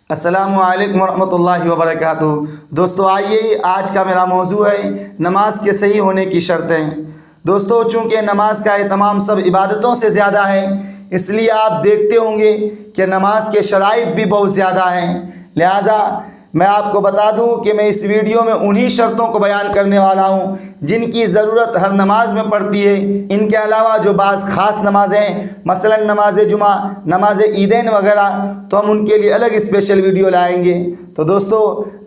السلام علیکم ورحمۃ اللہ وبرکاتہ۔ دوستو آئیے، آج کا میرا موضوع ہے نماز کے صحیح ہونے کی شرطیں۔ دوستو چونکہ نماز کا اہتمام سب عبادتوں سے زیادہ ہے، اس لیے آپ دیکھتے ہوں گے کہ نماز کے شرائط بھی بہت زیادہ ہیں۔ لہٰذا میں آپ کو بتا دوں کہ میں اس ویڈیو میں انہی شرطوں کو بیان کرنے والا ہوں جن کی ضرورت ہر نماز میں پڑتی ہے۔ ان کے علاوہ جو بعض خاص نمازیں مثلا نماز جمعہ، نماز عیدین وغیرہ، تو ہم ان کے لیے الگ اسپیشل ویڈیو لائیں گے۔ تو دوستو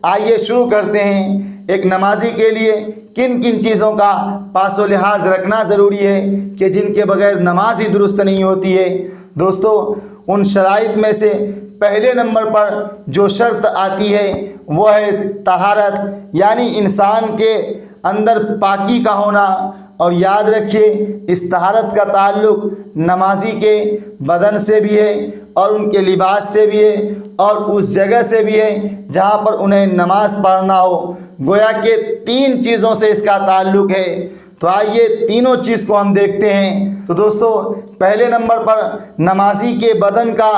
آئیے شروع کرتے ہیں۔ ایک نمازی کے لیے کن کن چیزوں کا پاس و لحاظ رکھنا ضروری ہے کہ جن کے بغیر نماز ہی درست نہیں ہوتی ہے۔ دوستو ان شرائط میں سے پہلے نمبر پر جو شرط آتی ہے وہ ہے طہارت، یعنی انسان کے اندر پاکی کا ہونا۔ اور یاد رکھیے اس طہارت کا تعلق نمازی کے بدن سے بھی ہے اور ان کے لباس سے بھی ہے اور اس جگہ سے بھی ہے جہاں پر انہیں نماز پڑھنا ہو۔ گویا کہ تین چیزوں سے اس کا تعلق ہے۔ تو آئیے تینوں چیز کو ہم دیکھتے ہیں۔ تو دوستو پہلے نمبر پر نمازی کے بدن کا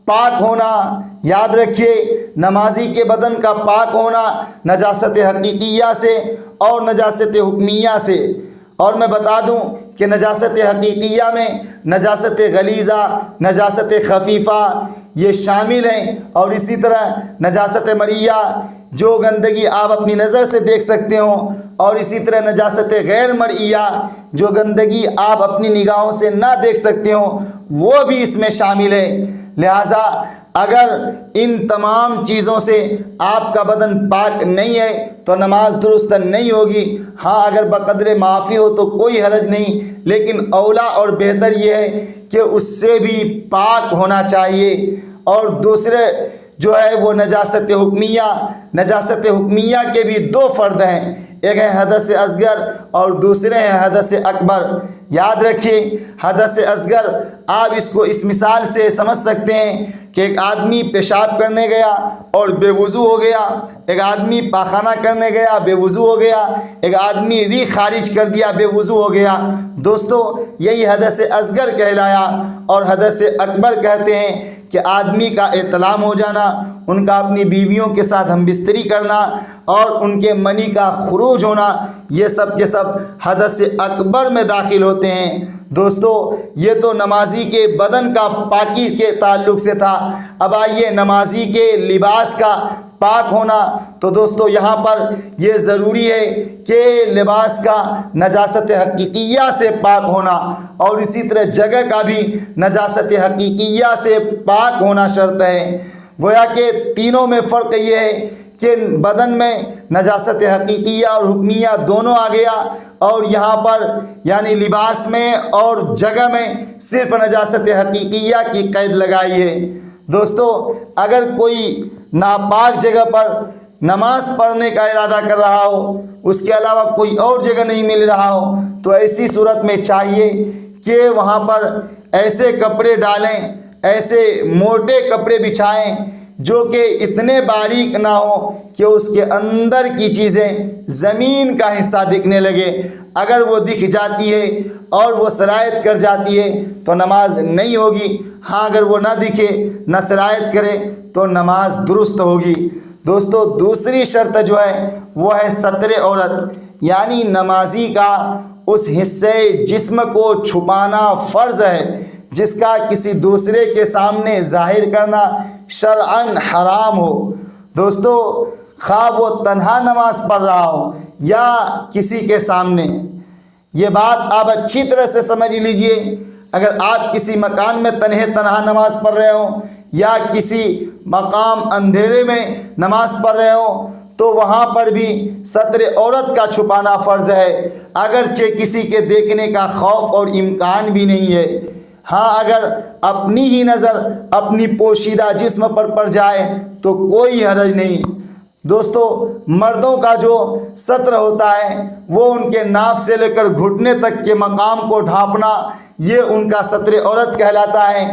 پاک ہونا۔ یاد رکھیے نمازی کے بدن کا پاک ہونا نجاست حقیقیہ سے اور نجاست حکمیہ سے۔ اور میں بتا دوں کہ نجاست حقیقیہ میں نجاست غلیظہ، نجاست خفیفہ یہ شامل ہیں، اور اسی طرح نجاست مرئیہ جو گندگی آپ اپنی نظر سے دیکھ سکتے ہوں، اور اسی طرح نجاست غیر مرئیہ جو گندگی آپ اپنی نگاہوں سے نہ دیکھ سکتے ہوں وہ بھی اس میں شامل ہے۔ لہٰذا اگر ان تمام چیزوں سے آپ کا بدن پاک نہیں ہے تو نماز درست نہیں ہوگی۔ ہاں اگر بقدر معافی ہو تو کوئی حرج نہیں، لیکن اولا اور بہتر یہ ہے کہ اس سے بھی پاک ہونا چاہیے۔ اور دوسرے جو ہے وہ نجاست حکمیہ۔ نجاست حکمیہ کے بھی دو فرد ہیں، ایک ہے حدث اصغر اور دوسرے ہیں حدث اکبر۔ یاد رکھیے حدث اصغر آپ اس کو اس مثال سے سمجھ سکتے ہیں کہ ایک آدمی پیشاب کرنے گیا اور بے وضو ہو گیا، ایک آدمی پاخانہ کرنے گیا بے وضو ہو گیا، ایک آدمی ری خارج کر دیا بے وضو ہو گیا۔ دوستو یہی حدث اصغر کہلایا۔ اور حدث اکبر کہتے ہیں کہ آدمی کا احتلام ہو جانا، ان کا اپنی بیویوں کے ساتھ ہم بستری کرنا اور ان کے منی کا خروج ہونا، یہ سب کے سب حدث اکبر میں داخل ہوتے ہیں۔ دوستو یہ تو نمازی کے بدن کا پاکی کے تعلق سے تھا۔ اب آئیے نمازی کے لباس کا پاک ہونا۔ تو دوستو یہاں پر یہ ضروری ہے کہ لباس کا نجاست حقیقیہ سے پاک ہونا اور اسی طرح جگہ کا بھی نجاست حقیقیہ سے پاک ہونا شرط ہے۔ گویا کہ تینوں میں فرق یہ ہے کہ بدن میں نجاست حقیقیہ اور حکمیہ دونوں آ گیا، اور یہاں پر یعنی لباس میں اور جگہ میں صرف نجاست حقیقیہ کی قید لگائی ہے۔ دوستو اگر کوئی ناپاک جگہ پر نماز پڑھنے کا ارادہ کر رہا ہو، اس کے علاوہ کوئی اور جگہ نہیں مل رہا ہو، تو ایسی صورت میں چاہیے کہ وہاں پر ایسے کپڑے ڈالیں، ایسے موٹے کپڑے بچھائیں جو کہ اتنے باریک نہ ہوں کہ اس کے اندر کی چیزیں زمین کا حصہ دکھنے لگے۔ اگر وہ دکھ جاتی ہے اور وہ سرایت کر جاتی ہے تو نماز نہیں ہوگی۔ ہاں اگر وہ نہ دکھے نہ سرایت کرے تو نماز درست ہوگی۔ دوستو دوسری شرط جو ہے وہ ہے ستر عورت، یعنی نمازی کا اس حصے جسم کو چھپانا فرض ہے جس کا کسی دوسرے کے سامنے ظاہر کرنا شرعاً حرام ہو۔ دوستو خواہ وہ تنہا نماز پڑھ رہا ہو یا کسی کے سامنے، یہ بات آپ اچھی طرح سے سمجھ لیجئے۔ اگر آپ کسی مکان میں تنہا نماز پڑھ رہے ہوں یا کسی مقام اندھیرے میں نماز پڑھ رہے ہوں تو وہاں پر بھی ستر عورت کا چھپانا فرض ہے، اگرچہ کسی کے دیکھنے کا خوف اور امکان بھی نہیں ہے۔ ہاں اگر اپنی ہی نظر اپنی پوشیدہ جسم پر پڑ جائے تو کوئی حرج نہیں۔ دوستو مردوں کا جو ستر ہوتا ہے وہ ان کے ناف سے لے کر گھٹنے تک کے مقام کو ڈھانپنا، یہ ان کا ستر عورت کہلاتا ہے۔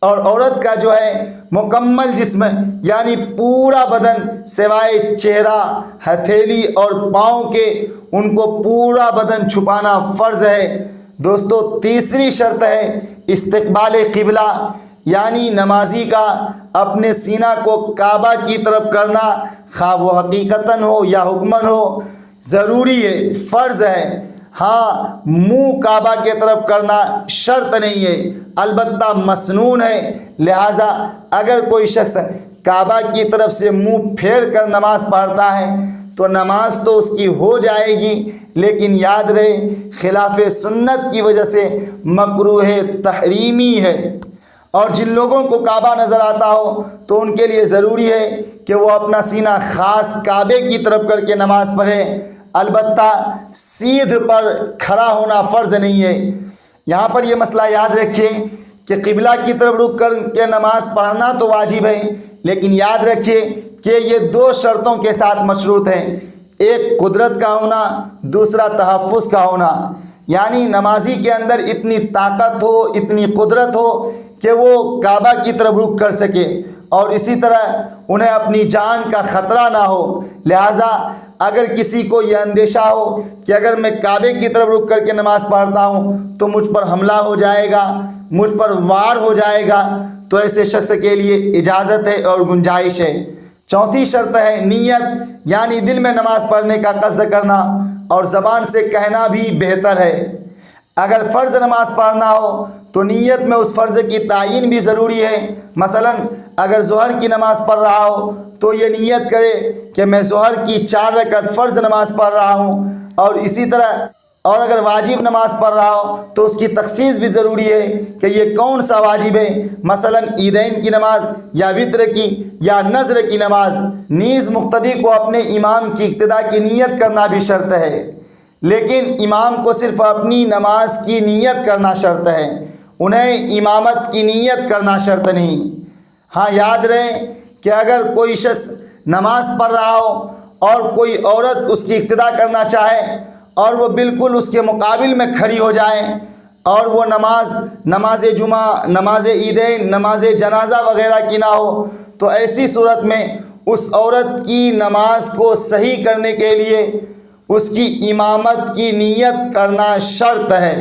اور عورت کا جو ہے مکمل جسم یعنی پورا بدن سوائے چہرہ، ہتھیلی اور پاؤں کے ان کو پورا بدن چھپانا فرض ہے۔ دوستو تیسری شرط ہے استقبال قبلہ، یعنی نمازی کا اپنے سینہ کو کعبہ کی طرف کرنا، خواہ وہ حقیقتاً ہو یا حکماً ہو، ضروری ہے، فرض ہے۔ ہاں، منہ کعبہ کی طرف کرنا شرط نہیں ہے، البتہ مسنون ہے۔ لہٰذا اگر کوئی شخص کعبہ کی طرف سے منہ پھیر کر نماز پڑھتا ہے تو نماز تو اس کی ہو جائے گی، لیکن یاد رہے خلاف سنت کی وجہ سے مکروہ تحریمی ہے۔ اور جن لوگوں کو کعبہ نظر آتا ہو تو ان کے لیے ضروری ہے کہ وہ اپنا سینہ خاص کعبے کی طرف کر کے نماز پڑھیں، البتہ سیدھ پر کھڑا ہونا فرض نہیں ہے۔ یہاں پر یہ مسئلہ یاد رکھیے کہ قبلہ کی طرف رخ کر کے نماز پڑھنا تو واجب ہے، لیکن یاد رکھیے کہ یہ دو شرطوں کے ساتھ مشروط ہیں، ایک قدرت کا ہونا، دوسرا تحفظ کا ہونا۔ یعنی نمازی کے اندر اتنی طاقت ہو، اتنی قدرت ہو کہ وہ کعبہ کی طرف رخ کر سکے، اور اسی طرح انہیں اپنی جان کا خطرہ نہ ہو۔ لہٰذا اگر کسی کو یہ اندیشہ ہو کہ اگر میں کعبے کی طرف رخ کر کے نماز پڑھتا ہوں تو مجھ پر حملہ ہو جائے گا، مجھ پر وار ہو جائے گا، تو ایسے شخص کے لیے اجازت ہے اور گنجائش ہے۔ چوتھی شرط ہے نیت، یعنی دل میں نماز پڑھنے کا قصد کرنا، اور زبان سے کہنا بھی بہتر ہے۔ اگر فرض نماز پڑھنا ہو تو نیت میں اس فرض کی تعین بھی ضروری ہے۔ مثلا اگر ظہر کی نماز پڑھ رہا ہو تو یہ نیت کرے کہ میں ظہر کی 4 رکعت فرض نماز پڑھ رہا ہوں، اور اسی طرح اور اگر واجب نماز پڑھ رہا ہو تو اس کی تخصیص بھی ضروری ہے کہ یہ کون سا واجب ہے، مثلا عیدین کی نماز یا وتر کی یا نذر کی نماز۔ نیز مقتدی کو اپنے امام کی اقتداء کی نیت کرنا بھی شرط ہے، لیکن امام کو صرف اپنی نماز کی نیت کرنا شرط ہے، انہیں امامت کی نیت کرنا شرط نہیں۔ ہاں یاد رہے کہ اگر کوئی شخص نماز پڑھ رہا ہو اور کوئی عورت اس کی اقتداء کرنا چاہے اور وہ بالکل اس کے مقابل میں کھڑی ہو جائے، اور وہ نماز جمعہ، نماز عیدین، نماز جنازہ وغیرہ کی نہ ہو، تو ایسی صورت میں اس عورت کی نماز کو صحیح کرنے کے لیے اس کی امامت کی نیت کرنا شرط ہے۔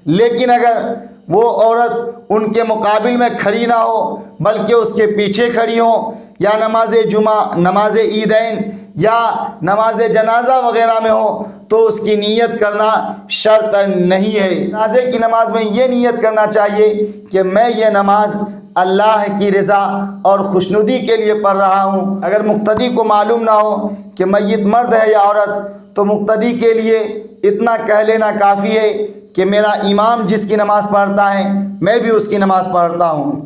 لیکن اگر وہ عورت ان کے مقابل میں کھڑی نہ ہو بلکہ اس کے پیچھے کھڑی ہو، یا نماز جمعہ، نماز عیدین یا نماز جنازہ وغیرہ میں ہو، تو اس کی نیت کرنا شرط نہیں ہے۔ جنازے کی نماز میں یہ نیت کرنا چاہیے کہ میں یہ نماز اللہ کی رضا اور خوشنودی کے لیے پڑھ رہا ہوں۔ اگر مقتدی کو معلوم نہ ہو کہ میت مرد ہے یا عورت تو مقتدی کے لیے اتنا کہہ لینا کافی ہے کہ میرا امام جس کی نماز پڑھتا ہے میں بھی اس کی نماز پڑھتا ہوں۔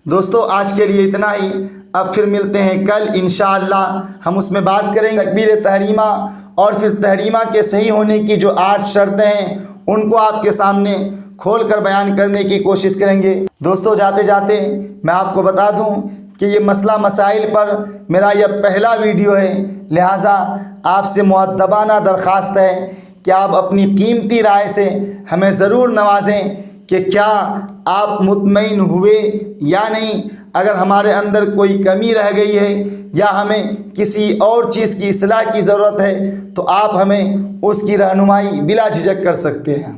دوستو آج کے لیے اتنا ہی، اب پھر ملتے ہیں کل انشاءاللہ۔ ہم اس میں بات کریں گے تکبیر تحریمہ، اور پھر تحریمہ کے صحیح ہونے کی جو 8 شرطیں ہیں ان کو آپ کے سامنے کھول کر بیان کرنے کی کوشش کریں گے۔ دوستو جاتے جاتے میں آپ کو بتا دوں کہ یہ مسئلہ مسائل پر میرا یہ پہلا ویڈیو ہے، لہٰذا آپ سے مؤدبانہ درخواست ہے کہ آپ اپنی قیمتی رائے سے ہمیں ضرور نوازیں کہ کیا آپ مطمئن ہوئے یا نہیں۔ اگر ہمارے اندر کوئی کمی رہ گئی ہے یا ہمیں کسی اور چیز کی اصلاح کی ضرورت ہے تو آپ ہمیں اس کی رہنمائی بلا جھجک کر سکتے ہیں۔